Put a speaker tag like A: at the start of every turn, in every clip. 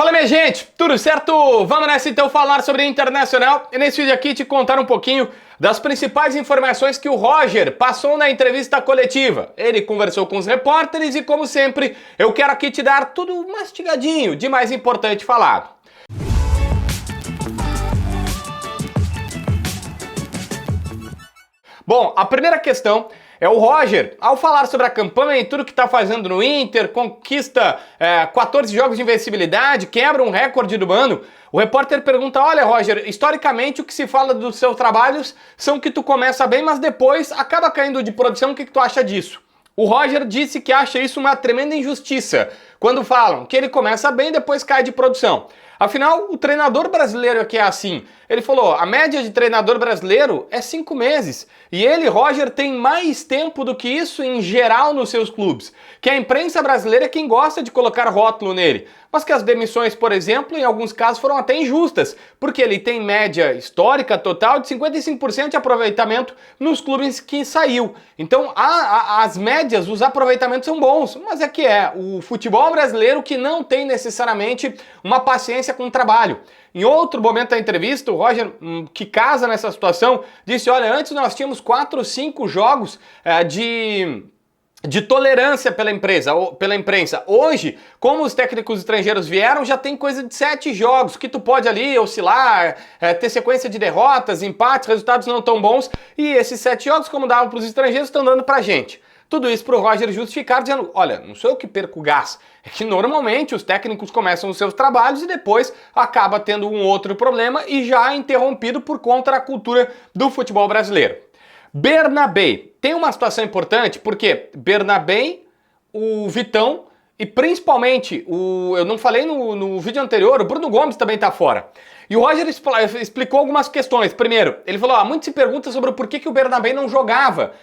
A: Fala, minha gente, tudo certo? Vamos nessa então falar sobre Internacional e nesse vídeo aqui te contar um pouquinho das principais informações que o Roger passou na entrevista coletiva. Ele conversou com os repórteres e, como sempre, eu quero aqui te dar tudo mastigadinho de mais importante falado. Bom, a primeira questão é o Roger, ao falar sobre a campanha e tudo que está fazendo no Inter, conquista 14 jogos de invencibilidade, quebra um recorde do ano. O repórter pergunta, olha Roger, historicamente o que se fala dos seus trabalhos são que tu começa bem, mas depois acaba caindo de produção, o que tu acha disso? O Roger disse que acha isso uma tremenda injustiça, quando falam que ele começa bem e depois cai de produção. Afinal, o treinador brasileiro aqui é assim. Ele falou, a média de treinador brasileiro é 5 meses. E ele, Roger, tem mais tempo do que isso em geral nos seus clubes. Que a imprensa brasileira é quem gosta de colocar rótulo nele. Mas que as demissões, por exemplo, em alguns casos foram até injustas. Porque ele tem média histórica total de 55% de aproveitamento nos clubes que saiu. Então, as médias, os aproveitamentos são bons. Mas é que é o futebol brasileiro que não tem necessariamente uma paciência com o trabalho. Em outro momento da entrevista, o Roger, que casa nessa situação, disse, olha, antes nós tínhamos 4 ou 5 jogos de tolerância pela imprensa. Hoje, como os técnicos estrangeiros vieram, já tem coisa de 7 jogos, que tu pode ali oscilar, ter sequência de derrotas, empates, resultados não tão bons, e esses 7 jogos, como davam para os estrangeiros, estão dando pra gente. Tudo isso para o Roger justificar, dizendo, olha, não sou eu que perco o gás, é que normalmente os técnicos começam os seus trabalhos e depois acaba tendo um outro problema e já interrompido por conta da cultura do futebol brasileiro. Bernabé, tem uma situação importante porque Bernabé, o Vitão e principalmente, eu não falei no vídeo anterior, o Bruno Gomes também está fora. E o Roger explicou algumas questões. Primeiro, ele falou, muito se pergunta sobre o porquê que o Bernabé não jogava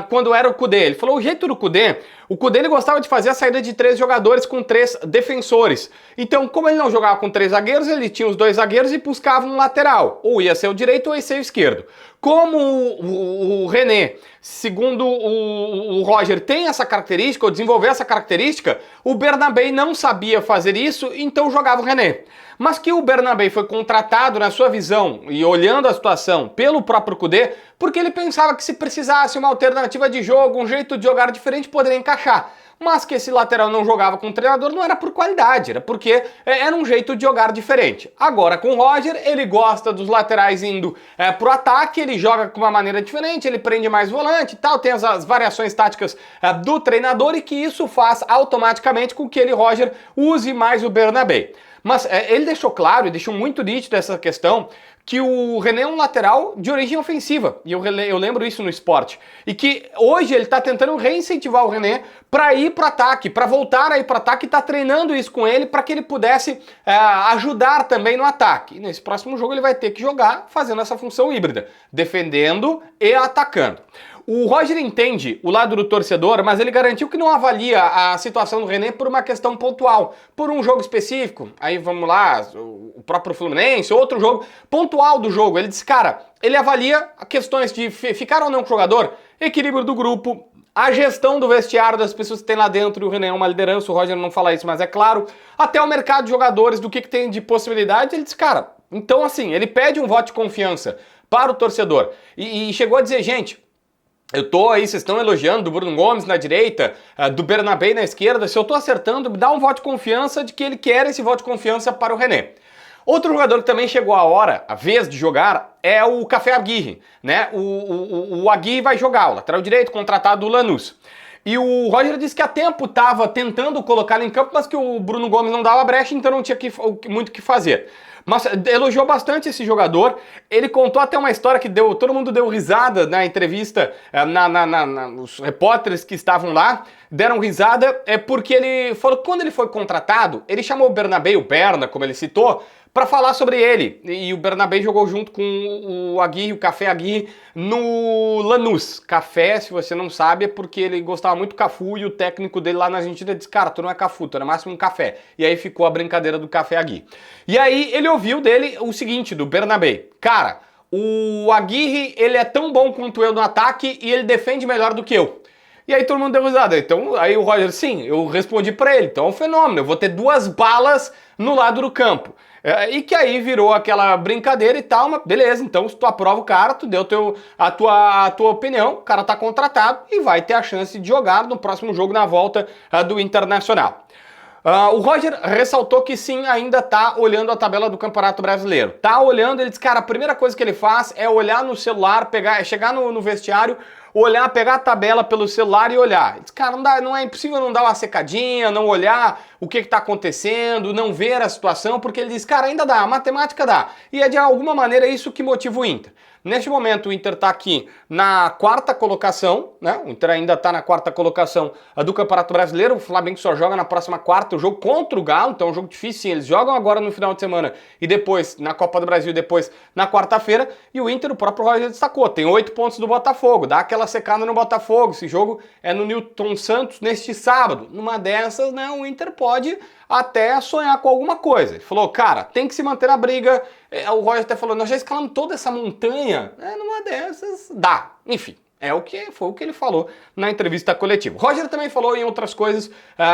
A: quando era o Kudê. Ele falou, o jeito do Kudê, o Kudê ele gostava de fazer a saída de 3 jogadores com 3 defensores. Então, como ele não jogava com 3 zagueiros, ele tinha os 2 zagueiros e buscava um lateral. Ou ia ser o direito ou ia ser o esquerdo. Como o René, segundo o Roger, tem essa característica, ou desenvolveu essa característica, o Bernabé não sabia fazer isso, então jogava o René. Mas que o Bernabé foi contratado, na sua visão, e olhando a situação, pelo próprio Kudê, porque ele pensava que se precisasse uma alternativa de jogo, um jeito de jogar diferente, poderia encaixar. Mas que esse lateral não jogava com o treinador não era por qualidade, era porque era um jeito de jogar diferente. Agora com o Roger, ele gosta dos laterais indo pro ataque, ele joga com uma maneira diferente, ele prende mais volante e tal, tem as variações táticas do treinador e que isso faz automaticamente com que ele, Roger, use mais o Bernabé. Mas ele deixou claro e deixou muito nítido essa questão que o René é um lateral de origem ofensiva, e eu lembro isso no esporte, e que hoje ele está tentando reincentivar o René para ir para o ataque, para voltar a ir para o ataque, e está treinando isso com ele para que ele pudesse ajudar também no ataque. E nesse próximo jogo ele vai ter que jogar fazendo essa função híbrida, defendendo e atacando. O Roger entende o lado do torcedor, mas ele garantiu que não avalia a situação do René por uma questão pontual, por um jogo específico. Aí vamos lá, o próprio Fluminense, outro jogo pontual do jogo. Ele disse, cara, ele avalia questões de ficar ou não com o jogador, equilíbrio do grupo, a gestão do vestiário das pessoas que tem lá dentro, e o René é uma liderança, o Roger não fala isso, mas é claro, até o mercado de jogadores, do que tem de possibilidade, ele disse, cara, então assim, ele pede um voto de confiança para o torcedor e chegou a dizer, gente, eu tô aí, vocês estão elogiando do Bruno Gomes na direita, do Bernabé na esquerda, se eu tô acertando, me dá um voto de confiança de que ele quer esse voto de confiança para o René. Outro jogador que também chegou a vez de jogar, é o Café Aguirre, né? O Aguirre vai jogar, o lateral direito, contratado do Lanús. E o Roger disse que há tempo estava tentando colocá-lo em campo, mas que o Bruno Gomes não dava brecha, então não tinha muito o que fazer. Mas elogiou bastante esse jogador. Ele contou até uma história que todo mundo deu risada na entrevista, os repórteres que estavam lá deram risada, porque ele falou que quando ele foi contratado, ele chamou o Bernabé, o Berna, como ele citou, para falar sobre ele. E o Bernabé jogou junto com o Aguirre, o Café Aguirre, no Lanús. Café, se você não sabe, é porque ele gostava muito do Cafu e o técnico dele lá na Argentina disse, cara, tu não é Cafu, tu é no máximo um café. E aí ficou a brincadeira do Café Aguirre. E aí ele ouviu dele o seguinte, do Bernabé, cara, o Aguirre, ele é tão bom quanto eu no ataque e ele defende melhor do que eu. E aí todo mundo deu risada. Então, aí o Roger, sim, eu respondi pra ele. Então é um fenômeno, eu vou ter 2 balas no lado do campo. E que aí virou aquela brincadeira e tal, mas beleza, então se tu aprova o cara, tu deu a tua opinião, o cara tá contratado e vai ter a chance de jogar no próximo jogo na volta do Internacional. O Roger ressaltou que sim, ainda tá olhando a tabela do Campeonato Brasileiro. Tá olhando, ele diz, cara, a primeira coisa que ele faz é olhar no celular, chegar no vestiário, olhar, pegar a tabela pelo celular e olhar. Ele diz, cara, não é impossível não dar uma secadinha, não olhar o que tá acontecendo, não ver a situação, porque ele diz, cara, ainda dá, a matemática dá. E é de alguma maneira isso que motiva o Inter. Neste momento o Inter está aqui na 4ª colocação, né? O Inter ainda está na 4ª colocação do Campeonato Brasileiro. O Flamengo só joga na próxima quarta o jogo contra o Galo, então é um jogo difícil, sim. Eles jogam agora no final de semana e depois na Copa do Brasil, depois na quarta-feira. E o Inter, o próprio Roger destacou, tem 8 pontos do Botafogo, dá aquela secada no Botafogo. Esse jogo é no Newton Santos neste sábado. Numa dessas, né, o Inter pode até sonhar com alguma coisa. Ele falou, cara, tem que se manter na briga. O Roger até falou, nós já escalamos toda essa montanha, numa dessas dá. Enfim, foi o que ele falou na entrevista coletiva. O Roger também falou em outras coisas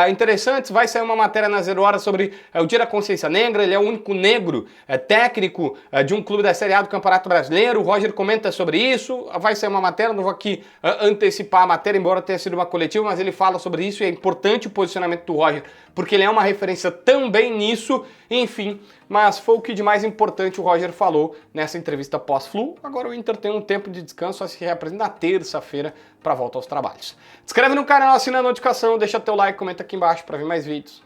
A: interessantes. Vai sair uma matéria na 0 Hora sobre o Dia da Consciência Negra. Ele é o único negro técnico de um clube da Série A do Campeonato Brasileiro. O Roger comenta sobre isso. Vai sair uma matéria, não vou aqui antecipar a matéria, embora tenha sido uma coletiva, mas ele fala sobre isso e é importante o posicionamento do Roger, porque ele é uma referência também nisso. Enfim, mas foi o que de mais importante o Roger falou nessa entrevista pós-Flu. Agora o Inter tem um tempo de descanso, a se reapresenta na terça-feira para volta aos trabalhos. Se inscreve no canal, assina a notificação, deixa teu like, comenta aqui embaixo para ver mais vídeos.